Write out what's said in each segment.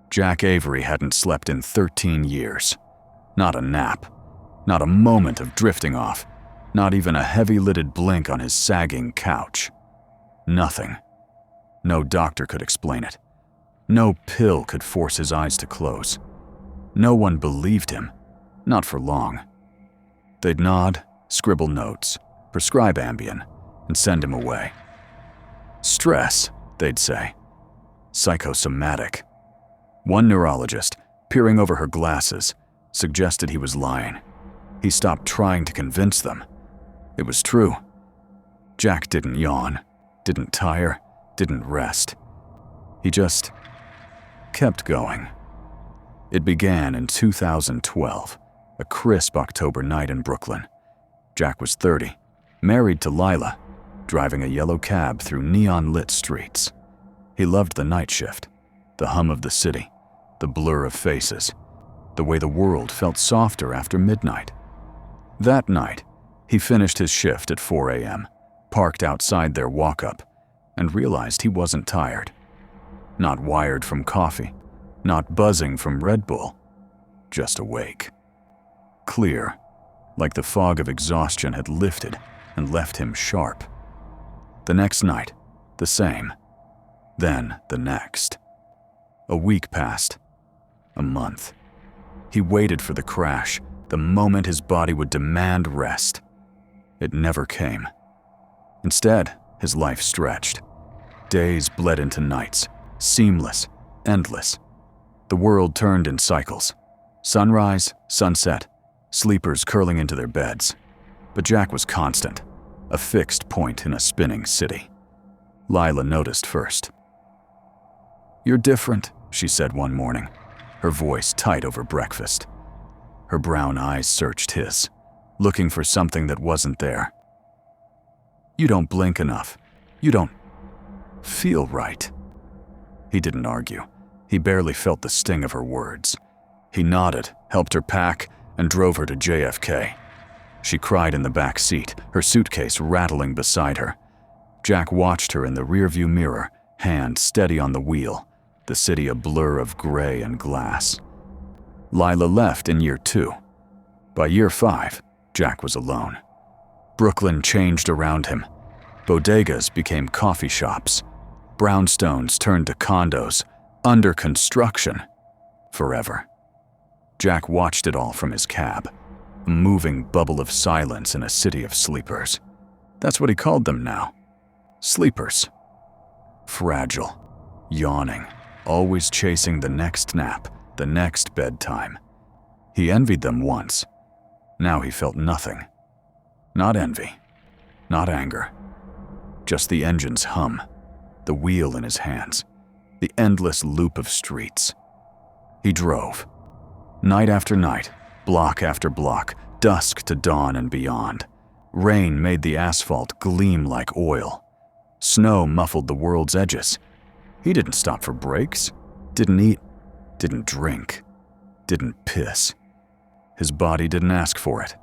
Jack Avery hadn't slept in 13 years. Not a nap. Not a moment of drifting off. Not even a heavy-lidded blink on his sagging couch. Nothing. No doctor could explain it. No pill could force his eyes to close. No one believed him. Not for long. They'd nod, scribble notes, prescribe Ambien, and send him away. Stress, they'd say. Psychosomatic. One neurologist, peering over her glasses, suggested he was lying. He stopped trying to convince them. It was true. Jack didn't yawn, didn't tire, didn't rest. He just kept going. It began in 2012, a crisp October night in Brooklyn. Jack was 30, married to Lila, driving a yellow cab through neon-lit streets. He loved the night shift, the hum of the city, the blur of faces, the way the world felt softer after midnight. That night, he finished his shift at 4 a.m., parked outside their walk-up, and realized he wasn't tired. Not wired from coffee, not buzzing from Red Bull, just awake. Clear, like the fog of exhaustion had lifted and left him sharp. The next night, the same. Then the next. A week passed. A month. He waited for the crash, the moment his body would demand rest. It never came. Instead, his life stretched. Days bled into nights, seamless, endless. The world turned in cycles. Sunrise, sunset, sleepers curling into their beds. But Jack was constant, a fixed point in a spinning city. Lila noticed first. "You're different," she said one morning, her voice tight over breakfast. Her brown eyes searched his, looking for something that wasn't there. "You don't blink enough. You don't feel right." He didn't argue. He barely felt the sting of her words. He nodded, helped her pack, and drove her to JFK. She cried in the back seat, her suitcase rattling beside her. Jack watched her in the rearview mirror, hand steady on the wheel, the city a blur of gray and glass. Lila left in year 2. By year 5, Jack was alone. Brooklyn changed around him. Bodegas became coffee shops. Brownstones turned to condos, under construction, forever. Jack watched it all from his cab, a moving bubble of silence in a city of sleepers. That's what he called them now. Sleepers. Fragile, yawning, always chasing the next nap, the next bedtime. He envied them once. Now he felt nothing. Not envy, not anger. Just the engine's hum, the wheel in his hands, the endless loop of streets. He drove. Night after night, block after block, dusk to dawn and beyond. Rain made the asphalt gleam like oil. Snow muffled the world's edges. He didn't stop for breaks, didn't eat, didn't drink, didn't piss. His body didn't ask for it.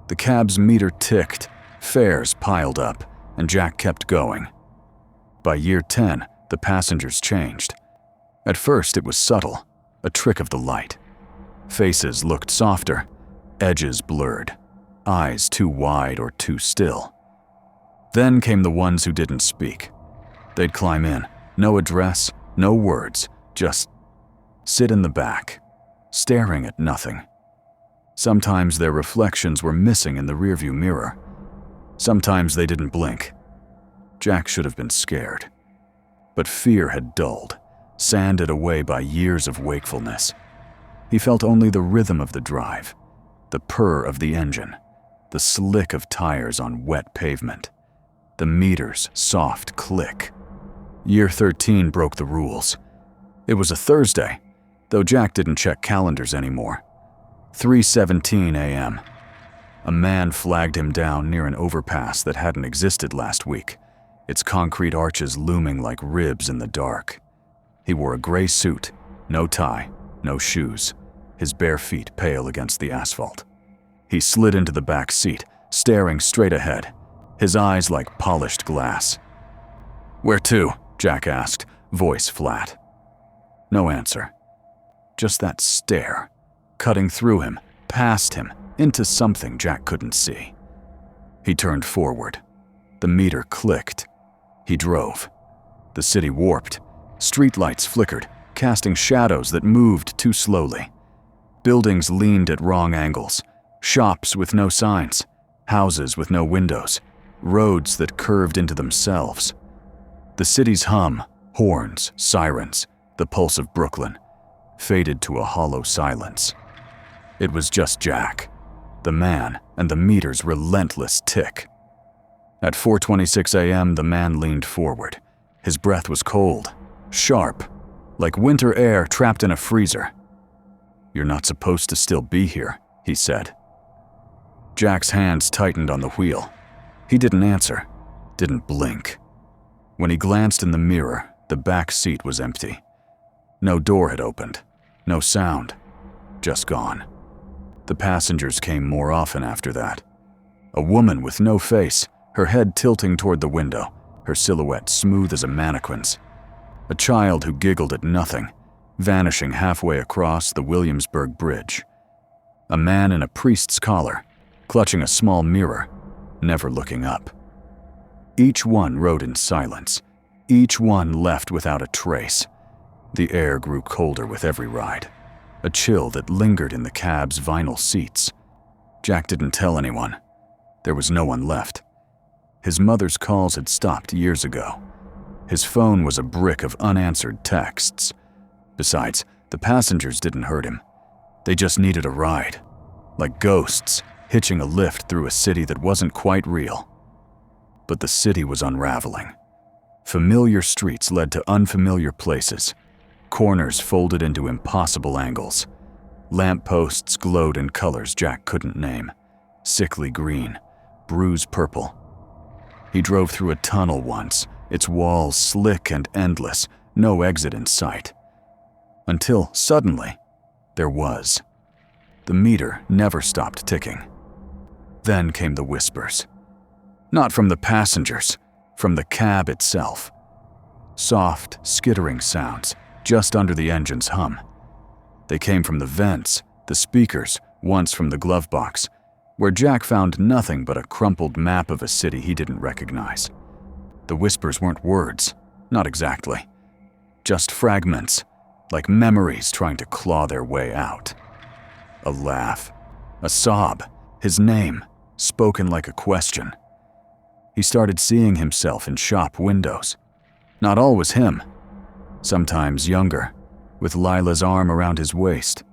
The cab's meter ticked, fares piled up, and Jack kept going. By year 10, the passengers changed. At first, it was subtle, a trick of the light. Faces looked softer, edges blurred, eyes too wide or too still. Then came the ones who didn't speak. They'd climb in, no address, no words, just sit in the back, staring at nothing. Sometimes their reflections were missing in the rearview mirror. Sometimes they didn't blink. Jack should have been scared. But fear had dulled, sanded away by years of wakefulness. He felt only the rhythm of the drive, the purr of the engine, the slick of tires on wet pavement, the meter's soft click. Year 13 broke the rules. It was a Thursday, though Jack didn't check calendars anymore. 3:17 a.m. A man flagged him down near an overpass that hadn't existed last week, its concrete arches looming like ribs in the dark. He wore a gray suit, no tie, no shoes, his bare feet pale against the asphalt. He slid into the back seat, staring straight ahead, his eyes like polished glass. "Where to?" Jack asked, voice flat. No answer. Just that stare, cutting through him, past him, into something Jack couldn't see. He turned forward. The meter clicked. He drove. The city warped. Streetlights flickered, casting shadows that moved too slowly. Buildings leaned at wrong angles. Shops with no signs. Houses with no windows. Roads that curved into themselves. The city's hum, horns, sirens, the pulse of Brooklyn, faded to a hollow silence. It was just Jack, the man, and the meter's relentless tick. At 4:26 a.m., the man leaned forward. His breath was cold, sharp, like winter air trapped in a freezer. "You're not supposed to still be here," he said. Jack's hands tightened on the wheel. He didn't answer, didn't blink. When he glanced in the mirror, the back seat was empty. No door had opened, no sound, just gone. The passengers came more often after that. A woman with no face, her head tilting toward the window, her silhouette smooth as a mannequin's. A child who giggled at nothing, vanishing halfway across the Williamsburg Bridge. A man in a priest's collar, clutching a small mirror, never looking up. Each one rode in silence. Each one left without a trace. The air grew colder with every ride, a chill that lingered in the cab's vinyl seats. Jack didn't tell anyone. There was no one left. His mother's calls had stopped years ago. His phone was a brick of unanswered texts. Besides, the passengers didn't hurt him. They just needed a ride, like ghosts hitching a lift through a city that wasn't quite real. But the city was unraveling. Familiar streets led to unfamiliar places. Corners folded into impossible angles. Lampposts glowed in colors Jack couldn't name. Sickly green, bruise purple. He drove through a tunnel once, its walls slick and endless, no exit in sight. Until, suddenly, there was. The meter never stopped ticking. Then came the whispers. Not from the passengers, from the cab itself. Soft, skittering sounds, just under the engine's hum. They came from the vents, the speakers, once from the glove box, where Jack found nothing but a crumpled map of a city he didn't recognize. The whispers weren't words, not exactly. Just fragments, like memories trying to claw their way out. A laugh, a sob, his name, spoken like a question. He started seeing himself in shop windows. Not all was him. Sometimes younger, with Lila's arm around his waist.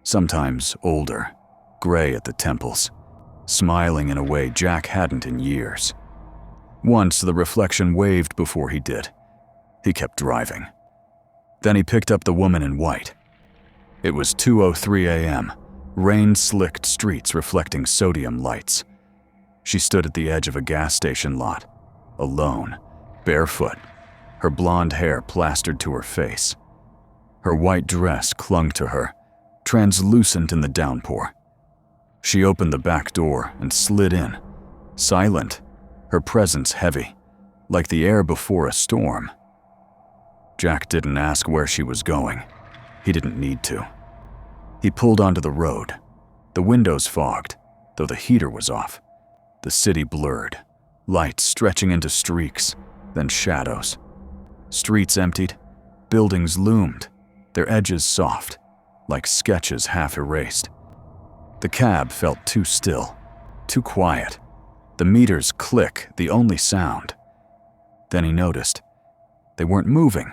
Sometimes older, gray at the temples, smiling in a way Jack hadn't in years. Once the reflection waved before he did. He kept driving. Then he picked up the woman in white. It was 2:03 a.m., rain-slicked streets reflecting sodium lights. She stood at the edge of a gas station lot, alone, barefoot, her blonde hair plastered to her face. Her white dress clung to her, translucent in the downpour. She opened the back door and slid in, silent, her presence heavy, like the air before a storm. Jack didn't ask where she was going. He didn't need to. He pulled onto the road. The windows fogged, though the heater was off. The city blurred, lights stretching into streaks, then shadows. Streets emptied, buildings loomed, their edges soft, like sketches half erased. The cab felt too still, too quiet. The meter's click, the only sound. Then he noticed. They weren't moving.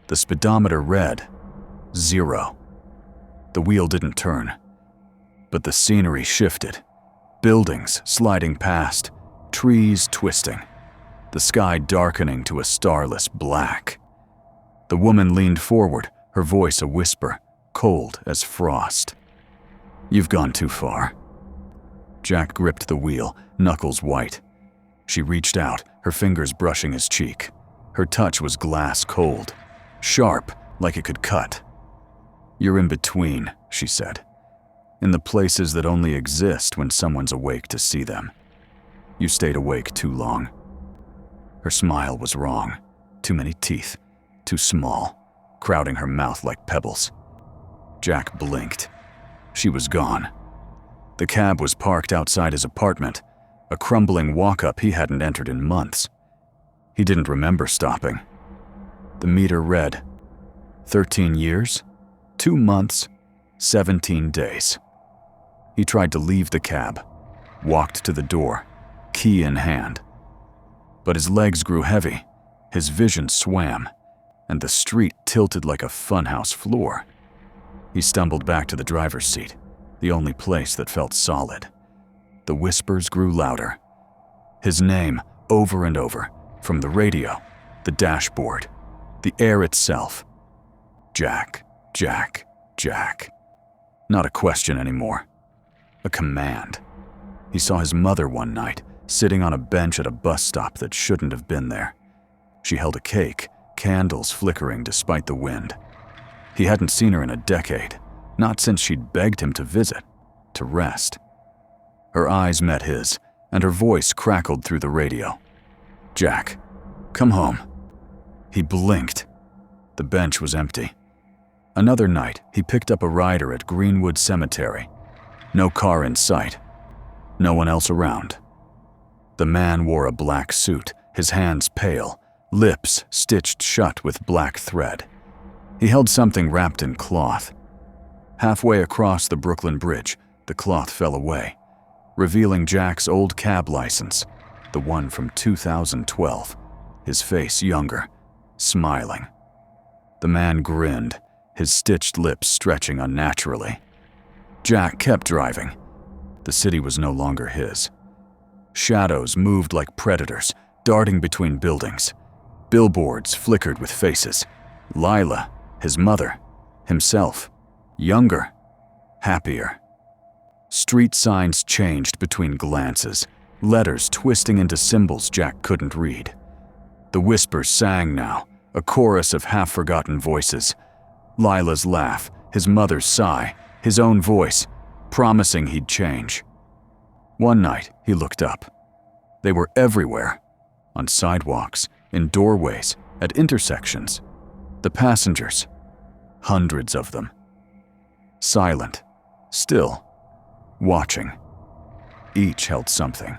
The speedometer read 0. The wheel didn't turn. But the scenery shifted. Buildings sliding past, trees twisting, the sky darkening to a starless black. The woman leaned forward, her voice a whisper, cold as frost. "You've gone too far." Jack gripped the wheel, knuckles white. She reached out, her fingers brushing his cheek. Her touch was glass cold, sharp, like it could cut. "You're in between," she said. "In the places that only exist when someone's awake to see them. You stayed awake too long." Her smile was wrong. Too many teeth, too small, crowding her mouth like pebbles. Jack blinked. She was gone. The cab was parked outside his apartment, a crumbling walk-up he hadn't entered in months. He didn't remember stopping. The meter read 13 years, 2 months, 17 days. He tried to leave the cab, walked to the door, key in hand. But his legs grew heavy, his vision swam, and the street tilted like a funhouse floor. He stumbled back to the driver's seat, the only place that felt solid. The whispers grew louder. His name over and over, from the radio, the dashboard, the air itself. Jack, Jack, Jack. Not a question anymore. A command. He saw his mother one night, sitting on a bench at a bus stop that shouldn't have been there. She held a cake, candles flickering despite the wind. He hadn't seen her in a decade, not since she'd begged him to visit, to rest. Her eyes met his, and her voice crackled through the radio. Jack, come home. He blinked. The bench was empty. Another night, he picked up a rider at Greenwood Cemetery. No car in sight. No one else around. The man wore a black suit, his hands pale, lips stitched shut with black thread. He held something wrapped in cloth. Halfway across the Brooklyn Bridge, the cloth fell away, revealing Jack's old cab license, the one from 2012, his face younger, smiling. The man grinned, his stitched lips stretching unnaturally. Jack kept driving. The city was no longer his. Shadows moved like predators, darting between buildings. Billboards flickered with faces. Lila, his mother, himself, younger, happier. Street signs changed between glances, letters twisting into symbols Jack couldn't read. The whispers sang now, a chorus of half-forgotten voices. Lila's laugh, his mother's sigh, his own voice, promising he'd change. One night, he looked up. They were everywhere, on sidewalks, in doorways, at intersections. The passengers, hundreds of them. Silent, still, watching. Each held something.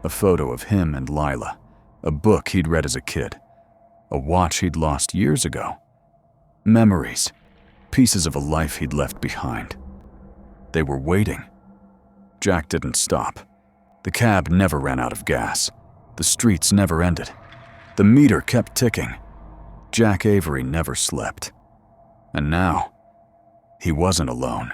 A photo of him and Lila, a book he'd read as a kid, a watch he'd lost years ago. Memories, pieces of a life he'd left behind. They were waiting. Jack didn't stop. The cab never ran out of gas. The streets never ended. The meter kept ticking. Jack Avery never slept. And now, he wasn't alone.